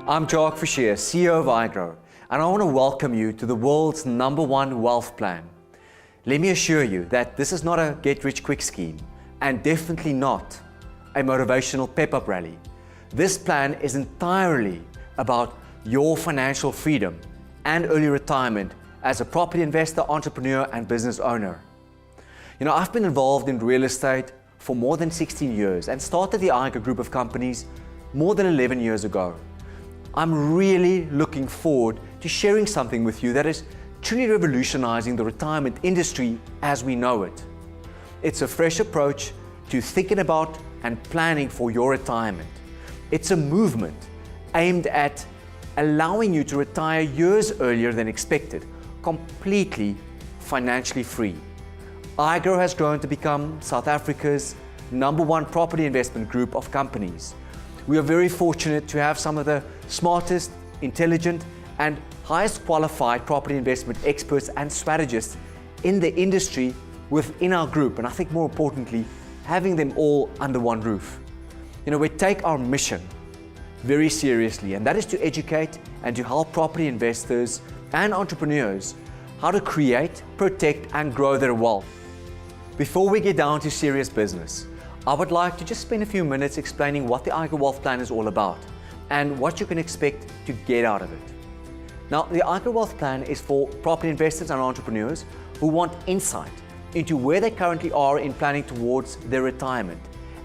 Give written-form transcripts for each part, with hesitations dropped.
I'm Jacque Fouché, CEO of IGrow, and I want to welcome you to the world's #1 wealth plan. Let me assure you that this is not a get-rich-quick scheme, and definitely not a motivational pep-up rally. This plan is entirely about your financial freedom and early retirement as a property investor, entrepreneur, and business owner. I've been involved in real estate for more than 16 years and started the IGrow group of companies more than 11 years ago. I'm really looking forward to sharing something with you that is truly revolutionizing the retirement industry as we know it. It's a fresh approach to thinking about and planning for your retirement. It's a movement aimed at allowing you to retire years earlier than expected, completely financially free. IGrow has grown to become South Africa's #1 property investment group of companies. We are very fortunate to have some of the smartest, intelligent, and highest qualified property investment experts and strategists in the industry within our group, and I think more importantly, having them all under one roof. We take our mission very seriously, and that is to educate and to help property investors and entrepreneurs how to create, protect, and grow their wealth. Before we get down to serious business, I would like to just spend a few minutes explaining what the IGrow Wealth Plan is all about and what you can expect to get out of it. Now, the IGrow Wealth Plan is for property investors and entrepreneurs who want insight into where they currently are in planning towards their retirement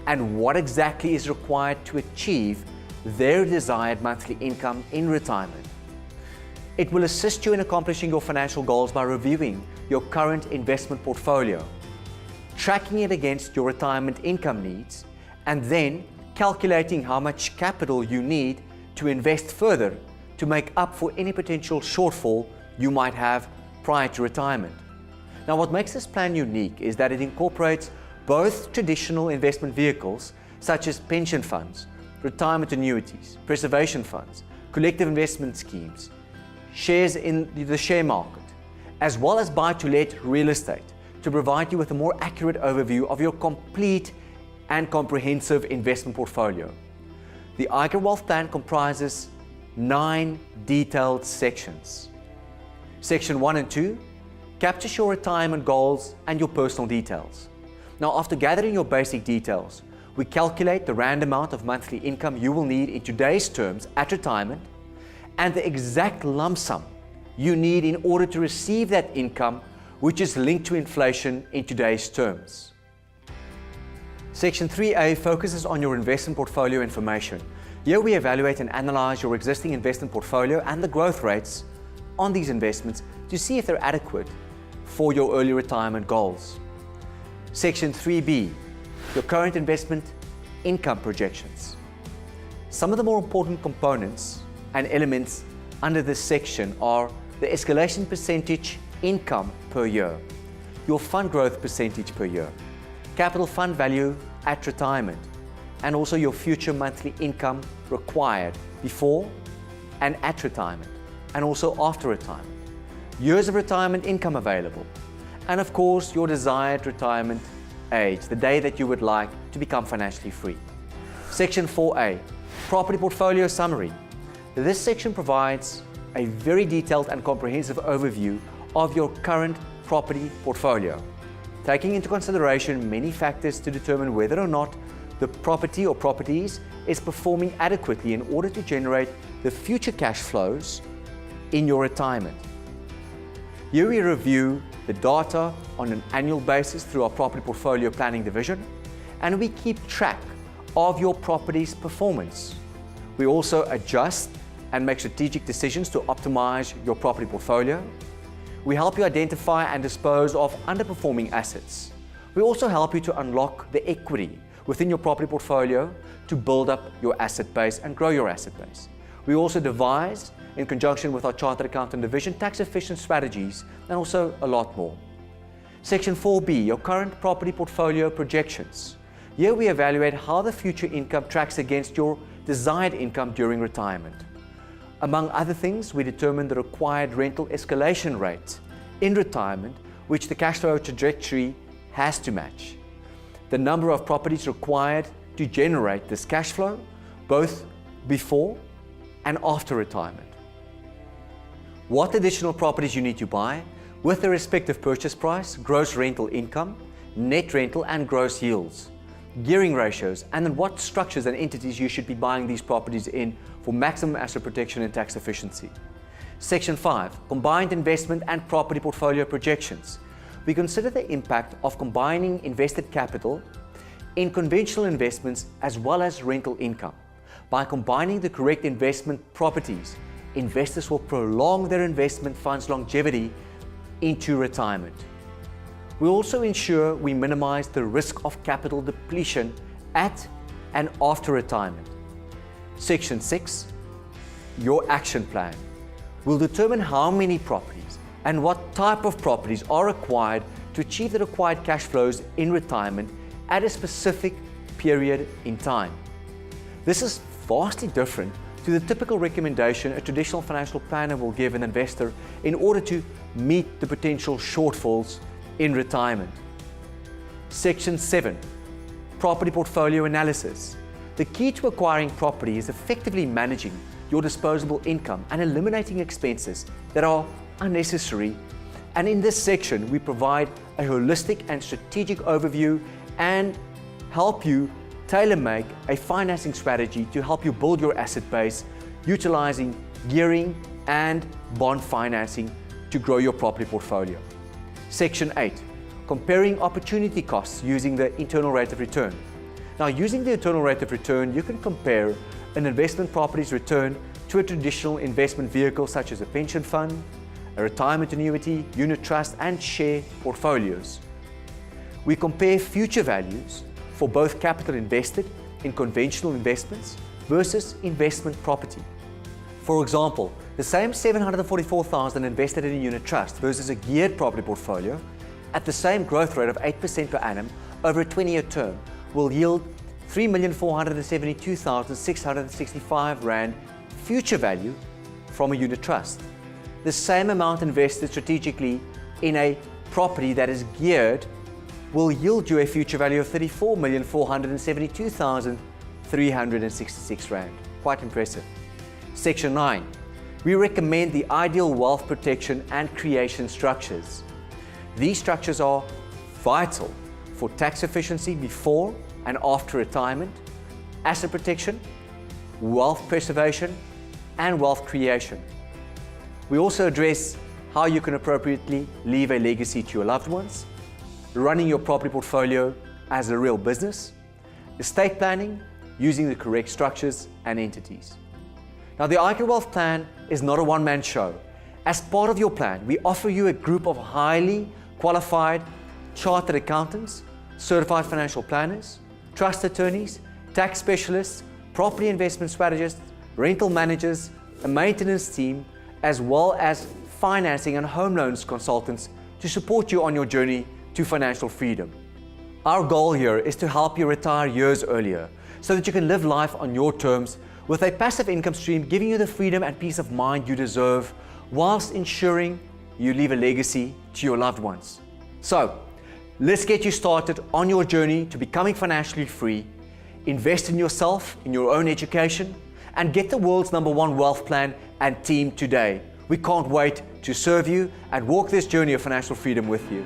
and what exactly is required to achieve their desired monthly income in retirement. It will assist you in accomplishing your financial goals by reviewing your current investment portfolio, tracking it against your retirement income needs, and then calculating how much capital you need to invest further to make up for any potential shortfall you might have prior to retirement. Now, what makes this plan unique is that it incorporates both traditional investment vehicles such as pension funds, retirement annuities, preservation funds, collective investment schemes, shares in the share market, as well as buy-to-let real estate, to provide you with a more accurate overview of your complete and comprehensive investment portfolio. The IGrow Wealth Plan comprises 9 detailed sections. Section 1 and 2 captures your retirement goals and your personal details. Now, after gathering your basic details, we calculate the rand amount of monthly income you will need in today's terms at retirement and the exact lump sum you need in order to receive that income, which is linked to inflation in today's terms. Section 3A focuses on your investment portfolio information. Here we evaluate and analyze your existing investment portfolio and the growth rates on these investments to see if they're adequate for your early retirement goals. Section 3B, your current investment income projections. Some of the more important components and elements under this section are the escalation percentage income per year, your fund growth percentage per year, capital fund value at retirement, and also your future monthly income required before and at retirement, and also after retirement, years of retirement income available, and of course your desired retirement age, the day that you would like to become financially free. Section 4A, property portfolio summary. This section provides a very detailed and comprehensive overview of your current property portfolio, taking into consideration many factors to determine whether or not the property or properties is performing adequately in order to generate the future cash flows in your retirement. Here we review the data on an annual basis through our property portfolio planning division, and we keep track of your property's performance. We also adjust and make strategic decisions to optimize your property portfolio. We help you identify and dispose of underperforming assets. We also help you to unlock the equity within your property portfolio to build up your asset base and grow your asset base. We also devise, in conjunction with our Chartered Accountant division, tax-efficient strategies and also a lot more. Section 4B, your current property portfolio projections. Here we evaluate how the future income tracks against your desired income during retirement. Among other things, we determine the required rental escalation rate in retirement, which the cash flow trajectory has to match. The number of properties required to generate this cash flow, both before and after retirement. What additional properties you need to buy with the respective purchase price, gross rental income, net rental and gross yields, gearing ratios, and then what structures and entities you should be buying these properties in for maximum asset protection and tax efficiency. Section 5, combined investment and property portfolio projections. We consider the impact of combining invested capital in conventional investments as well as rental income. By combining the correct investment properties, investors will prolong their investment funds' longevity into retirement. We also ensure we minimize the risk of capital depletion at and after retirement. Section 6, your action plan. We'll determine how many properties and what type of properties are required to achieve the required cash flows in retirement at a specific period in time. This is vastly different to the typical recommendation a traditional financial planner will give an investor in order to meet the potential shortfalls in retirement. Section 7, property portfolio analysis. The key to acquiring property is effectively managing your disposable income and eliminating expenses that are unnecessary. And in this section, we provide a holistic and strategic overview and help you tailor-make a financing strategy to help you build your asset base, utilizing gearing and bond financing to grow your property portfolio. Section 8, comparing opportunity costs using the internal rate of return. Now, using the internal rate of return, you can compare an investment property's return to a traditional investment vehicle such as a pension fund, a retirement annuity, unit trust, and share portfolios. We compare future values for both capital invested in conventional investments versus investment property. For example, the same $744,000 invested in a unit trust versus a geared property portfolio at the same growth rate of 8% per annum over a 20-year term will yield R3,472,665 future value from a unit trust. The same amount invested strategically in a property that is geared will yield you a future value of R34,472,366. Quite impressive. Section 9. We recommend the ideal wealth protection and creation structures. These structures are vital for tax efficiency before and after retirement, asset protection, wealth preservation, and wealth creation. We also address how you can appropriately leave a legacy to your loved ones, running your property portfolio as a real business, estate planning, using the correct structures and entities. Now, the IGrow Wealth Plan is not a one-man show. As part of your plan, we offer you a group of highly qualified chartered accountants, certified financial planners, trust attorneys, tax specialists, property investment strategists, rental managers, a maintenance team, as well as financing and home loans consultants to support you on your journey to financial freedom. Our goal here is to help you retire years earlier so that you can live life on your terms with a passive income stream giving you the freedom and peace of mind you deserve whilst ensuring you leave a legacy to your loved ones. So, let's get you started on your journey to becoming financially free. Invest in yourself, in your own education, and get the world's #1 wealth plan and team today. We can't wait to serve you and walk this journey of financial freedom with you.